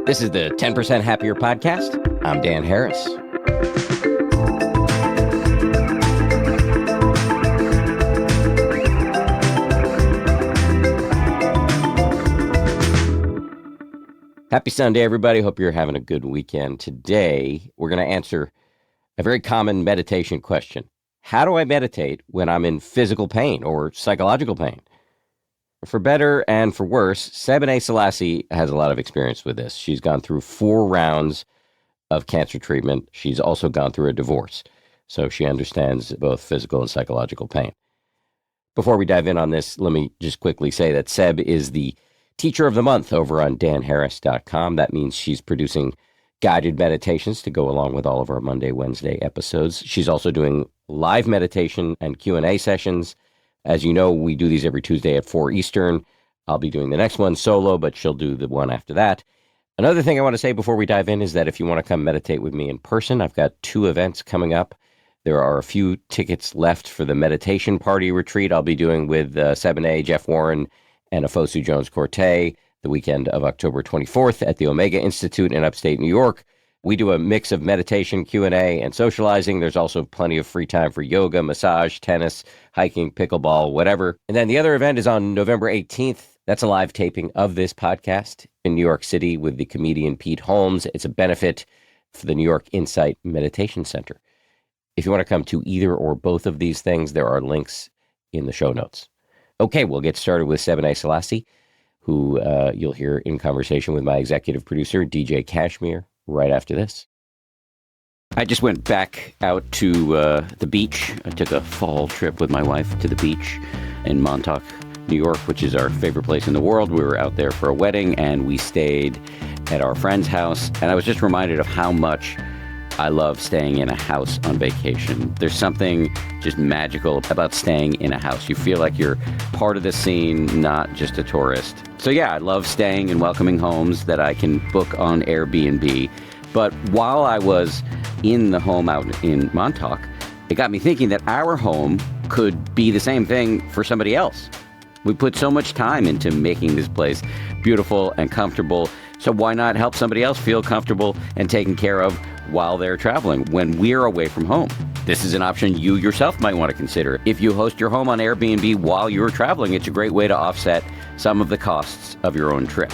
This is the 10% Happier Podcast. I'm Dan Harris. Happy Sunday, everybody. Hope you're having a good weekend. Today, we're going to answer a very common meditation question. How do I meditate when I'm in physical pain or psychological pain? For better and for worse, Sebene Selassie has a lot of experience with this. She's gone through 4 rounds of cancer treatment. She's also gone through a divorce, so she understands both physical and psychological pain. Before we dive in on this, let me just quickly say that Seb is the Teacher of the Month over on danharris.com. That means she's producing guided meditations to go along with all of our Monday, Wednesday episodes. She's also doing live meditation and Q&A sessions. As you know, we do these every Tuesday at 4 Eastern. I'll be doing the next one solo, but she'll do the one after that. Another thing I want to say before we dive in is that if you want to come meditate with me in person, I've got 2 events coming up. There are a few tickets left for the meditation party retreat I'll be doing with Sebene, Jeff Warren, and Afosu Jones-Cortez the weekend of October 24th at the Omega Institute in upstate New York. We do a mix of meditation, Q&A, and socializing. There's also plenty of free time for yoga, massage, tennis, hiking, pickleball, whatever. And then the other event is on November 18th. That's a live taping of this podcast in New York City with the comedian Pete Holmes. It's a benefit for the New York Insight Meditation Center. If you want to come to either or both of these things, there are links in the show notes. Okay, we'll get started with Sebene Selassie, who you'll hear in conversation with my executive producer, DJ Kashmir, right after this. I just went back out to the beach. I took a fall trip with my wife to the beach in Montauk, New York, which is our favorite place in the world. We were out there for a wedding, and we stayed at our friend's house. And I was just reminded of how much I love staying in a house on vacation. There's something just magical about staying in a house. You feel like you're part of the scene, not just a tourist. So yeah, I love staying in welcoming homes that I can book on Airbnb. But while I was in the home out in Montauk, it got me thinking that our home could be the same thing for somebody else. We put so much time into making this place beautiful and comfortable. So why not help somebody else feel comfortable and taken care of while they're traveling when we're away from home? This is an option you yourself might want to consider. If you host your home on Airbnb while you're traveling, it's a great way to offset some of the costs of your own trip.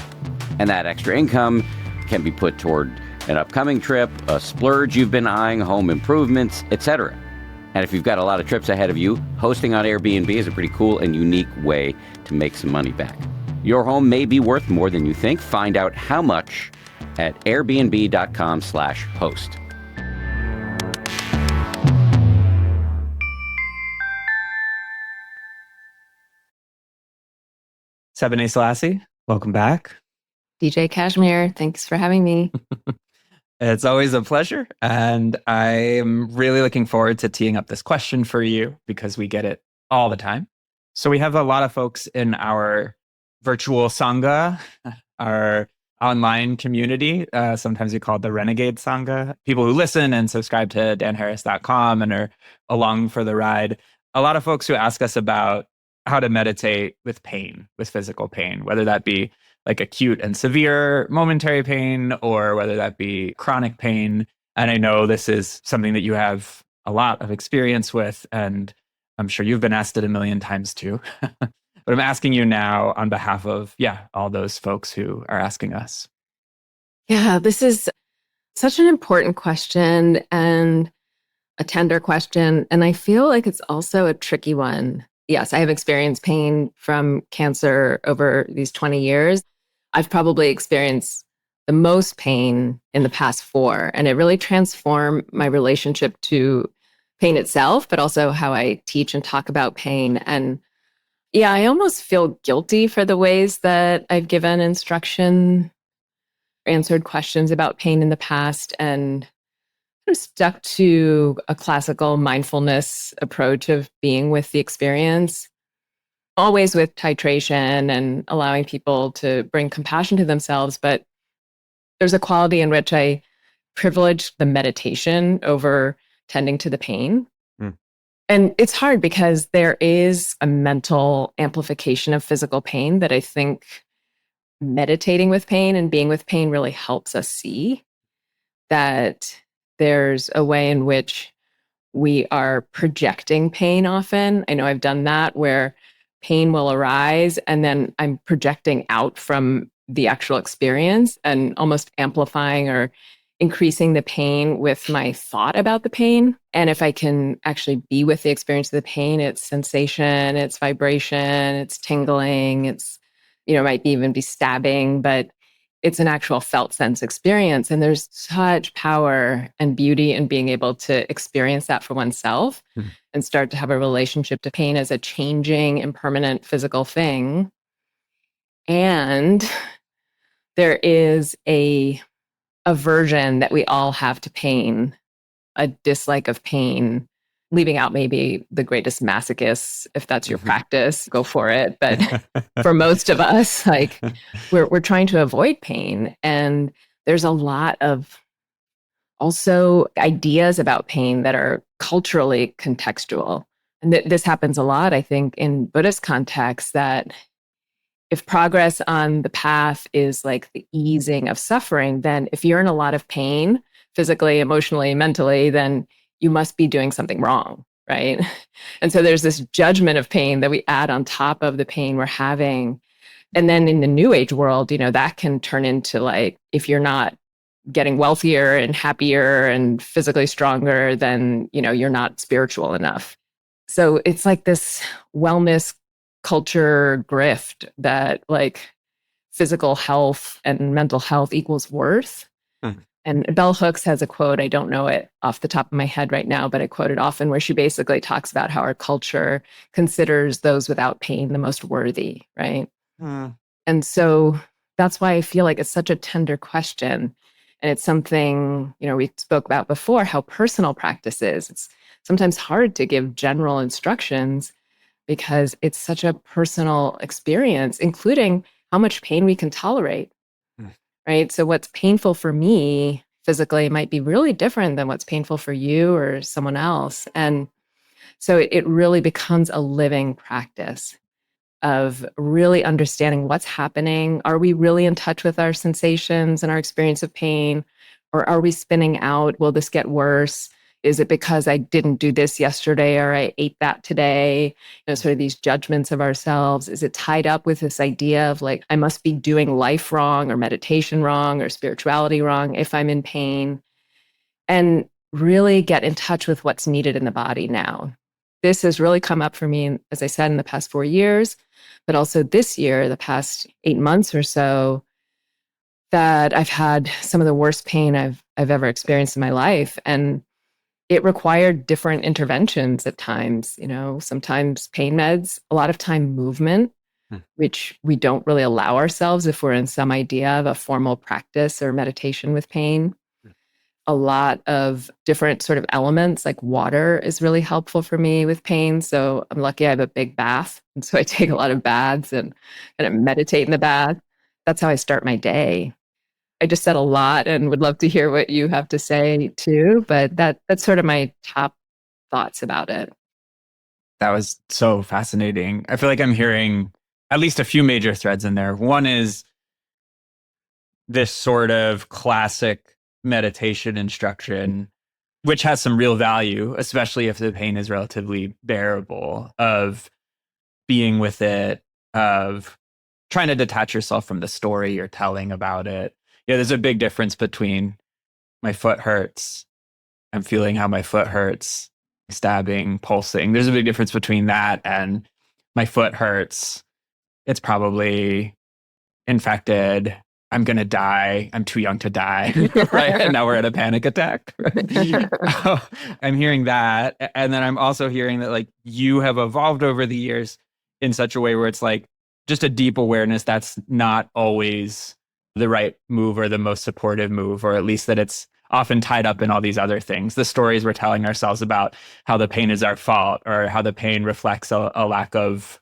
And that extra income can be put toward an upcoming trip, a splurge you've been eyeing, home improvements, etc. And if you've got a lot of trips ahead of you, hosting on Airbnb is a pretty cool and unique way to make some money back. Your home may be worth more than you think. Find out how much at airbnb.com/host. Sebene Selassie, welcome back. DJ Kashmir, thanks for having me. It's always a pleasure. And I'm really looking forward to teeing up this question for you because we get it all the time. So we have a lot of folks in our virtual Sangha, our online community. Sometimes we call it the Renegade Sangha. People who listen and subscribe to danharris.com and are along for the ride. A lot of folks who ask us about how to meditate with pain, with physical pain, whether that be like acute and severe momentary pain or whether that be chronic pain. And I know this is something that you have a lot of experience with, and I'm sure you've been asked it a million times too. But I'm asking you now on behalf of, all those folks who are asking us. Yeah, this is such an important question and a tender question. And I feel like it's also a tricky one. Yes, I have experienced pain from cancer over these 20 years. I've probably experienced the most pain in the past 4, and it really transformed my relationship to pain itself, but also how I teach and talk about pain. And yeah, I almost feel guilty for the ways that I've given instruction, answered questions about pain in the past, and kind of stuck to a classical mindfulness approach of being with the experience, always with titration and allowing people to bring compassion to themselves. But there's a quality in which I privilege the meditation over tending to the pain. And it's hard because there is a mental amplification of physical pain that I think meditating with pain and being with pain really helps us see that there's a way in which we are projecting pain often. I know I've done that where pain will arise and then I'm projecting out from the actual experience and almost amplifying or increasing the pain with my thought about the pain. And if I can actually be with the experience of the pain, it's sensation, it's vibration, it's tingling, it's, might even be stabbing, but it's an actual felt sense experience. And there's such power and beauty in being able to experience that for oneself and start to have a relationship to pain as a changing, impermanent physical thing. And there is a aversion that we all have to pain, a dislike of pain, leaving out maybe the greatest masochists. If that's your practice, go for it. But for most of us, like we're trying to avoid pain. And there's a lot of also ideas about pain that are culturally contextual. And this happens a lot, I think, in Buddhist contexts, that if progress on the path is like the easing of suffering, then if you're in a lot of pain, physically, emotionally, mentally, then you must be doing something wrong, right? And so there's this judgment of pain that we add on top of the pain we're having. And then in the New Age world, that can turn into like, if you're not getting wealthier and happier and physically stronger, then, you're not spiritual enough. So it's like this wellness culture grift that like physical health and mental health equals worth. And Bell Hooks has a quote, I don't know it off the top of my head right now, but I quote it often, where she basically talks about how our culture considers those without pain the most worthy, right? And so that's why I feel like it's such a tender question. And it's something, we spoke about before, how personal practice is. It's sometimes hard to give general instructions because it's such a personal experience, including how much pain we can tolerate, right? So what's painful for me physically might be really different than what's painful for you or someone else. And so it really becomes a living practice of really understanding what's happening. Are we really in touch with our sensations and our experience of pain? Or are we spinning out, will this get worse? Is it because I didn't do this yesterday or I ate that today? Sort of these judgments of ourselves. Is it tied up with this idea of like, I must be doing life wrong or meditation wrong or spirituality wrong if I'm in pain? And really get in touch with what's needed in the body now. This has really come up for me, as I said, in the past 4 years, but also this year, the past 8 months or so, that I've had some of the worst pain I've ever experienced in my life. And it required different interventions at times, sometimes pain meds, a lot of time movement, which we don't really allow ourselves if we're in some idea of a formal practice or meditation with pain. A lot of different sort of elements, like water is really helpful for me with pain. So I'm lucky I have a big bath. And so I take a lot of baths and I meditate in the bath. That's how I start my day. I just said a lot and would love to hear what you have to say too, but that's sort of my top thoughts about it. That was so fascinating. I feel like I'm hearing at least a few major threads in there. One is this sort of classic meditation instruction, which has some real value, especially if the pain is relatively bearable, of being with it, of trying to detach yourself from the story you're telling about it. There's a big difference between my foot hurts, I'm feeling how my foot hurts, stabbing, pulsing. There's a big difference between that and my foot hurts. It's probably infected. I'm going to die. I'm too young to die. Right? And now we're at a panic attack. Right? I'm hearing that. And then I'm also hearing that like you have evolved over the years in such a way where it's like just a deep awareness that's not always the right move or the most supportive move, or at least that it's often tied up in all these other things. The stories we're telling ourselves about how the pain is our fault, or how the pain reflects a lack of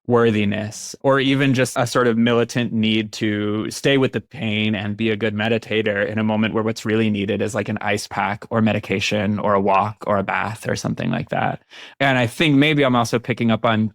worthiness, or even just a sort of militant need to stay with the pain and be a good meditator in a moment where what's really needed is like an ice pack or medication or a walk or a bath or something like that. And I think maybe I'm also picking up on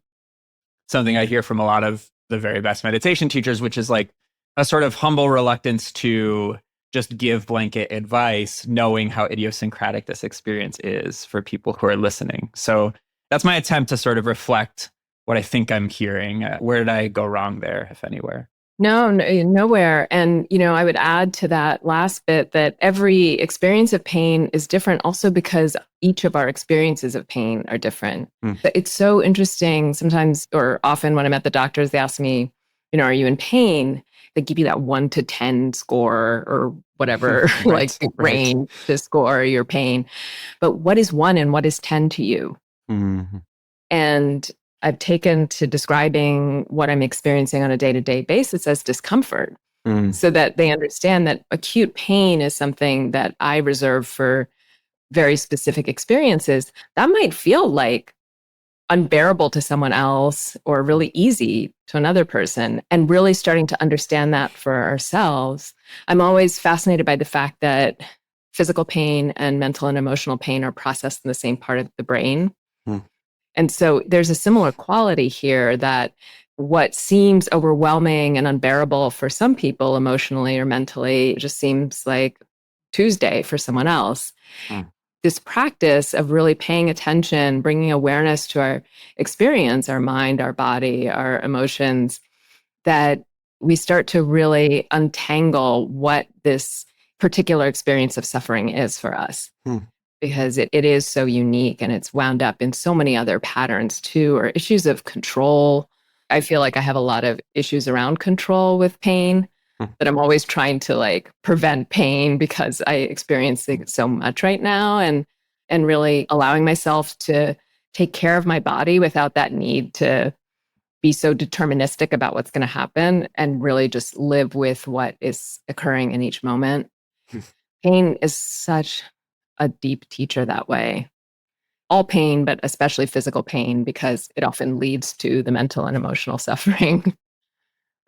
something I hear from a lot of the very best meditation teachers, which is like a sort of humble reluctance to just give blanket advice, knowing how idiosyncratic this experience is for people who are listening. So that's my attempt to sort of reflect what I think I'm hearing. Where did I go wrong there, if anywhere? No, nowhere. And, I would add to that last bit that every experience of pain is different also because each of our experiences of pain are different. But it's so interesting sometimes, or often when I'm at the doctors, they ask me, are you in pain? They give you that 1 to 10 score or whatever, Right, like range to score your pain. But what is 1 and what is 10 to you? Mm-hmm. And I've taken to describing what I'm experiencing on a day-to-day basis as discomfort so that they understand that acute pain is something that I reserve for very specific experiences. That might feel like unbearable to someone else or really easy to another person, and really starting to understand that for ourselves. I'm always fascinated by the fact that physical pain and mental and emotional pain are processed in the same part of the brain. And so there's a similar quality here that what seems overwhelming and unbearable for some people emotionally or mentally just seems like Tuesday for someone else. This practice of really paying attention, bringing awareness to our experience, our mind, our body, our emotions, that we start to really untangle what this particular experience of suffering is for us. Because it is so unique and it's wound up in so many other patterns too, or issues of control. I feel like I have a lot of issues around control with pain, that I'm always trying to prevent pain because I experience it so much right now, and really allowing myself to take care of my body without that need to be so deterministic about what's going to happen, and really just live with what is occurring in each moment. Pain is such a deep teacher that way. All pain, but especially physical pain, because it often leads to the mental and emotional suffering.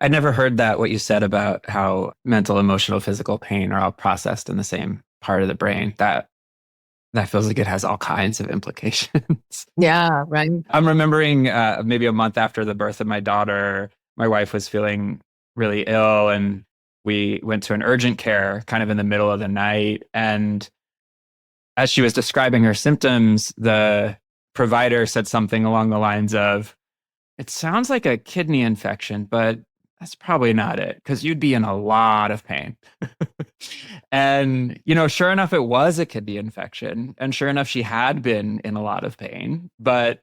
I never heard that, what you said about how mental, emotional, physical pain are all processed in the same part of the brain. That feels like it has all kinds of implications. Yeah, right. I'm remembering maybe a month after the birth of my daughter, my wife was feeling really ill, and we went to an urgent care kind of in the middle of the night. And as she was describing her symptoms, the provider said something along the lines of, "It sounds like a kidney infection, but that's probably not it, because you'd be in a lot of pain." And, sure enough, it was a kidney infection. And sure enough, she had been in a lot of pain. But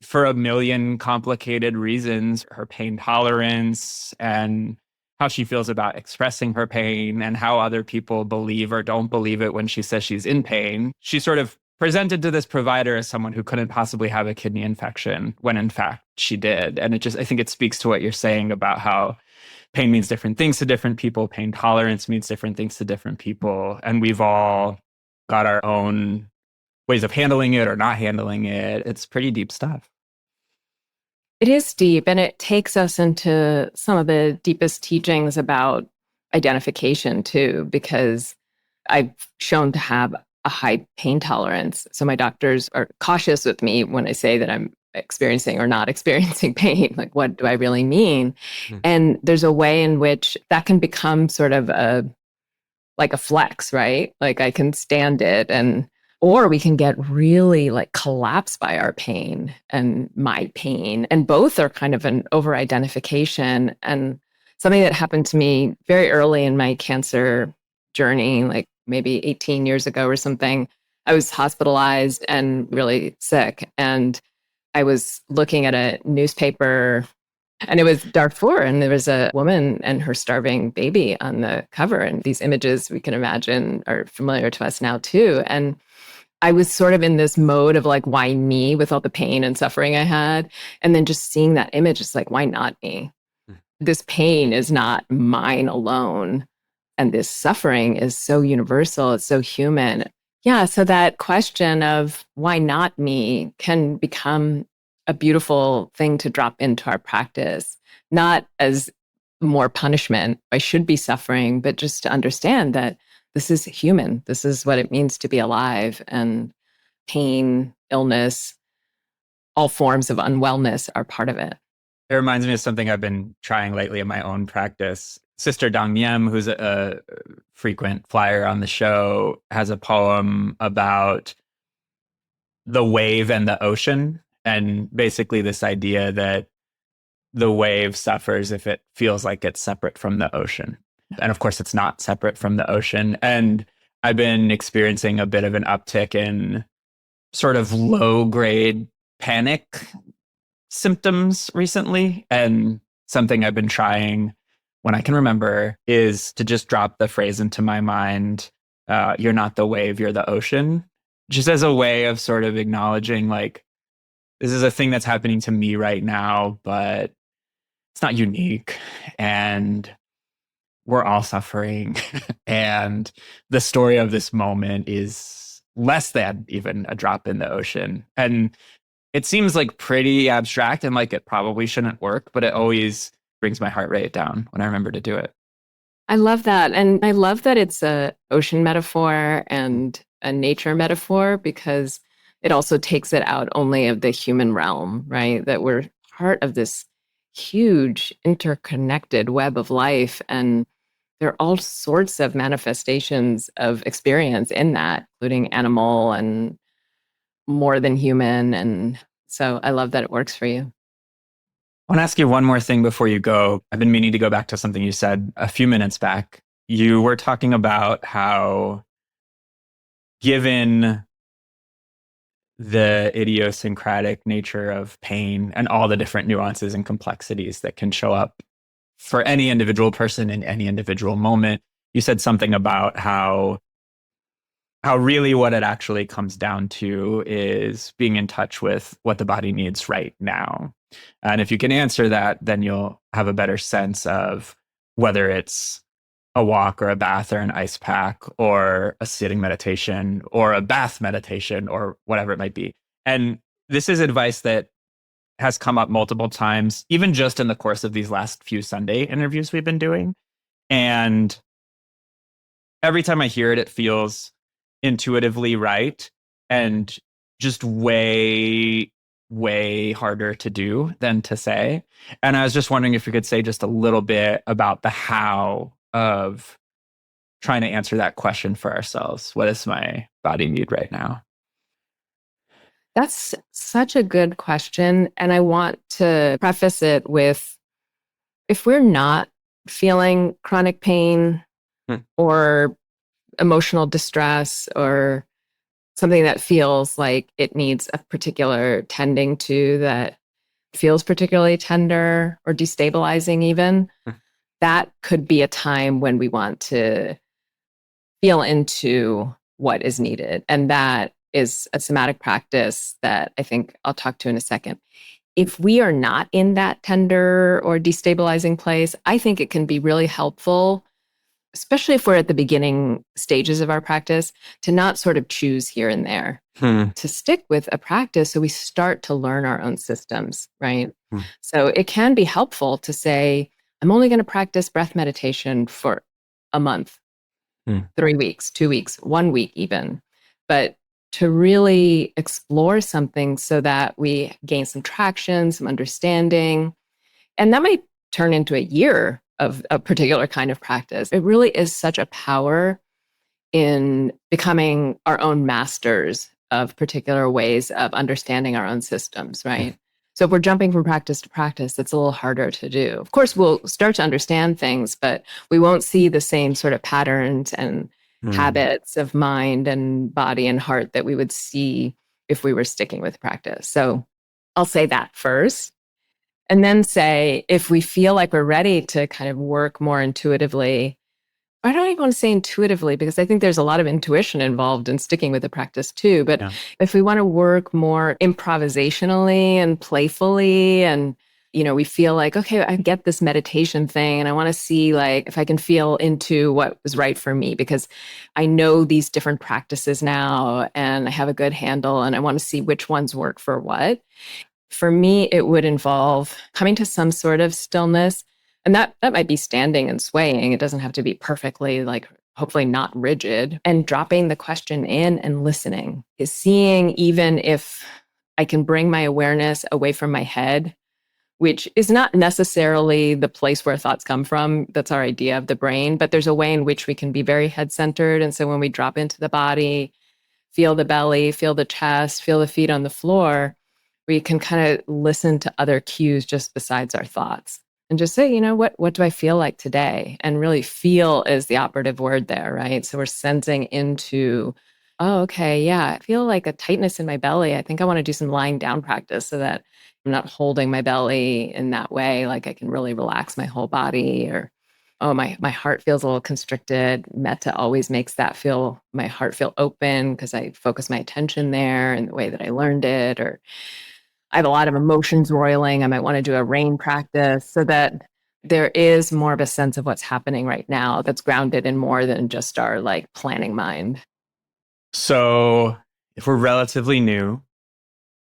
for a million complicated reasons, her pain tolerance and how she feels about expressing her pain and how other people believe or don't believe it when she says she's in pain, she sort of presented to this provider as someone who couldn't possibly have a kidney infection when in fact she did. And I think it speaks to what you're saying about how pain means different things to different people. Pain tolerance means different things to different people. And we've all got our own ways of handling it or not handling it. It's pretty deep stuff. It is deep, and it takes us into some of the deepest teachings about identification too, because I've shown to have a high pain tolerance. So my doctors are cautious with me when I say that I'm experiencing or not experiencing pain. Like, what do I really mean? And there's a way in which that can become sort of like a flex, right? Like I can stand it, or we can get really collapsed by our pain and my pain. And both are kind of an over identification. And something that happened to me very early in my cancer journey, like maybe 18 years ago or something, I was hospitalized and really sick. And I was looking at a newspaper, and it was Darfur, and there was a woman and her starving baby on the cover. And these images we can imagine are familiar to us now too. And I was sort of in this mode of why me, with all the pain and suffering I had? And then just seeing that image, it's like, why not me? This pain is not mine alone. And this suffering is so universal, it's so human. Yeah, so that question of why not me can become a beautiful thing to drop into our practice, not as more punishment. I should be suffering, but just to understand that this is human. This is what it means to be alive. And pain, illness, all forms of unwellness are part of it. It reminds me of something I've been trying lately in my own practice. Sister Dong Niem, who's a frequent flyer on the show, has a poem about the wave and the ocean, and basically this idea that the wave suffers if it feels like it's separate from the ocean. And of course, it's not separate from the ocean. And I've been experiencing a bit of an uptick in sort of low grade panic symptoms recently. And something I've been trying when I can remember is to just drop the phrase into my mind, you're not the wave, you're the ocean, just as a way of sort of acknowledging like, this is a thing that's happening to me right now, but it's not unique. And we're all suffering. And the story of this moment is less than even a drop in the ocean. And it seems like pretty abstract and like it probably shouldn't work, but it always brings my heart rate down when I remember to do it. I love that. And I love that it's a ocean metaphor and a nature metaphor, because it also takes it out only of the human realm, right? That we're part of this huge interconnected web of life. And there are all sorts of manifestations of experience in that, including animal and more than human. And so I love that it works for you. I want to ask you one more thing before you go. I've been meaning to go back to something you said a few minutes back. You were talking about how, given the idiosyncratic nature of pain and all the different nuances and complexities that can show up for any individual person in any individual moment, you said something about how really what it actually comes down to is being in touch with what the body needs right now. And if you can answer that, then you'll have a better sense of whether it's a walk or a bath or an ice pack or a sitting meditation or a bath meditation or whatever it might be. And this is advice that has come up multiple times, even just in the course of these last few Sunday interviews we've been doing. And every time I hear it, it feels intuitively right and just way harder to do than to say. And I was just wondering if you could say just a little bit about the how of trying to answer that question for ourselves. What does my body need right now? That's such a good question. And I want to preface it with, if we're not feeling chronic pain or emotional distress or something that feels like it needs a particular tending to, that feels particularly tender or destabilizing even, that could be a time when we want to feel into what is needed. And that is a somatic practice that I think I'll talk to in a second. If we are not in that tender or destabilizing place, I think it can be really helpful, especially if we're at the beginning stages of our practice, to not sort of choose here and there, to stick with a practice so we start to learn our own systems, right? So it can be helpful to say, I'm only going to practice breath meditation for a month, 3 weeks, 2 weeks, 1 week even. But to really explore something so that we gain some traction, some understanding, and that might turn into a year of a particular kind of practice. It really is such a power in becoming our own masters of particular ways of understanding our own systems, right? So if we're jumping from practice to practice, it's a little harder to do. Of course, we'll start to understand things, but we won't see the same sort of patterns and habits of mind and body and heart that we would see if we were sticking with practice. So I'll say that first. And then say, if we feel like we're ready to kind of work more intuitively, I don't even want to say intuitively, because I think there's a lot of intuition involved in sticking with the practice too. But if we want to work more improvisationally and playfully, and, you know, we feel like, okay, I get this meditation thing and I want to see like if I can feel into what was right for me, because I know these different practices now and I have a good handle and I want to see which ones work for what. For me, it would involve coming to some sort of stillness. And that might be standing and swaying. It doesn't have to be perfectly, like, hopefully not rigid. And dropping the question in and listening is seeing, even if I can bring my awareness away from my head which is not necessarily the place where thoughts come from. That's our idea of the brain, but there's a way in which we can be very head-centered. And so when we drop into the body, feel the belly, feel the chest, feel the feet on the floor, we can kind of listen to other cues just besides our thoughts and just say, what do I feel like today? And really feel is the operative word there, right? So we're sensing into, oh, okay, yeah, I feel like a tightness in my belly. I think I want to do some lying down practice so that I'm not holding my belly in that way. Like I can really relax my whole body. Or, oh, my heart feels a little constricted. Metta always makes my heart feel open because I focus my attention there and the way that I learned it. Or I have a lot of emotions roiling. I might want to do a rain practice so that there is more of a sense of what's happening right now that's grounded in more than just our like planning mind. So if we're relatively new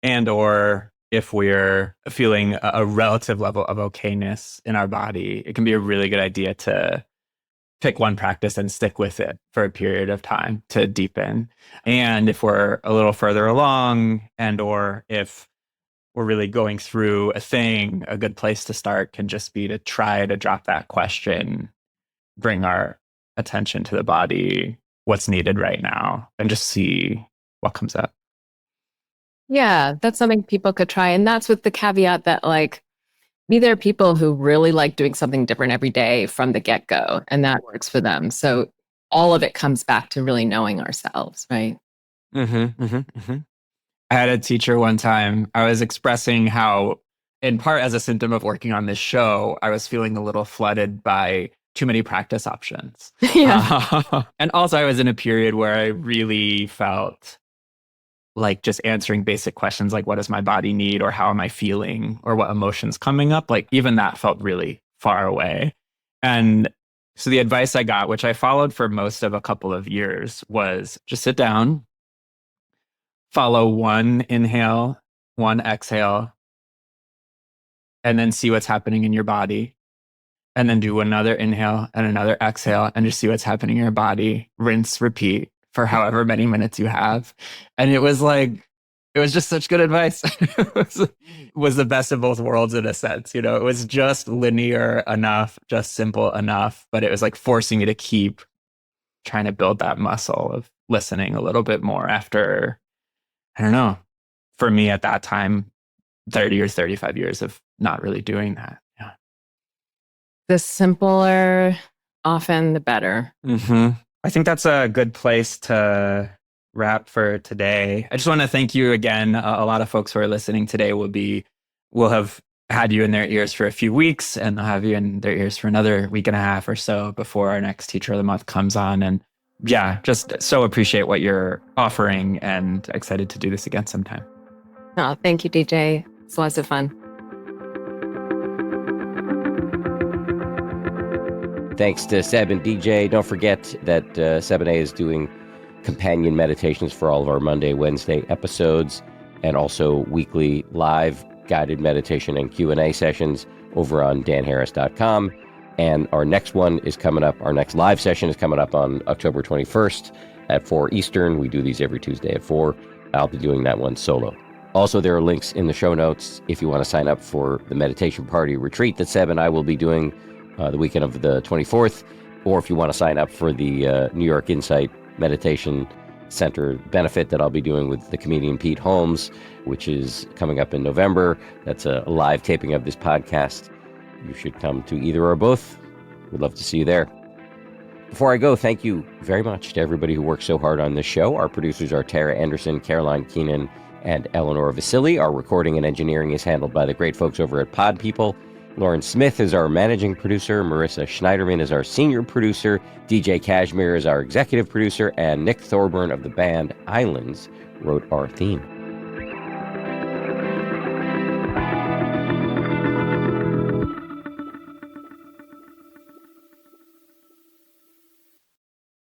and or if we're feeling a relative level of okayness in our body, it can be a really good idea to pick one practice and stick with it for a period of time to deepen. And if we're a little further along and or if we're really going through a thing, a good place to start can just be to try to drop that question, bring our attention to the body, what's needed right now, and just see what comes up. Yeah, that's something people could try. And that's with the caveat that like, maybe there are people who really like doing something different every day from the get-go, and that works for them. So all of it comes back to really knowing ourselves, right? I had a teacher one time, I was expressing how, in part as a symptom of working on this show, I was feeling a little flooded by too many practice options. Yeah. And also I was in a period where I really felt like just answering basic questions like what does my body need or how am I feeling or what emotions coming up, like even that felt really far away. And so the advice I got, which I followed for most of a couple of years, was just sit down, follow one inhale, one exhale, and then see what's happening in your body. And then do another inhale and another exhale and just see what's happening in your body. Rinse, repeat for however many minutes you have. And it was just such good advice. It was the best of both worlds in a sense. It was just linear enough, just simple enough, but it was like forcing me to keep trying to build that muscle of listening a little bit more after, I don't know, for me at that time, 30 or 35 years of not really doing that. Yeah. The simpler, often the better. I think that's a good place to wrap for today. I just want to thank you again. A lot of folks who are listening today will have had you in their ears for a few weeks, and they'll have you in their ears for another week and a half or so before our next Teacher of the Month comes on. And yeah, just so appreciate what you're offering and excited to do this again sometime. Oh, thank you, DJ. It's lots of fun. Thanks to Seb and DJ. Don't forget that Sebene is doing companion meditations for all of our Monday, Wednesday episodes, and also weekly live guided meditation and Q&A sessions over on danharris.com. And our next one is coming up. Our next live session is coming up on October 21st at 4 Eastern. We do these every Tuesday at 4. I'll be doing that one solo. Also, there are links in the show notes if you want to sign up for the meditation party retreat that Seb and I will be doing the weekend of the 24th, or if you want to sign up for the New York Insight Meditation Center benefit that I'll be doing with the comedian Pete Holmes, which is coming up in November. That's a live taping of this podcast. You should come to either or both. We'd love to see you there. Before I go, thank you very much to everybody who works so hard on this show. Our producers are Tara Anderson, Caroline Keenan, and Eleanor Vasili. Our recording and engineering is handled by the great folks over at Pod People. Lauren Smith is our managing producer. Marissa Schneiderman is our senior producer. DJ Kashmir is our executive producer. And Nick Thorburn of the band Islands wrote our theme.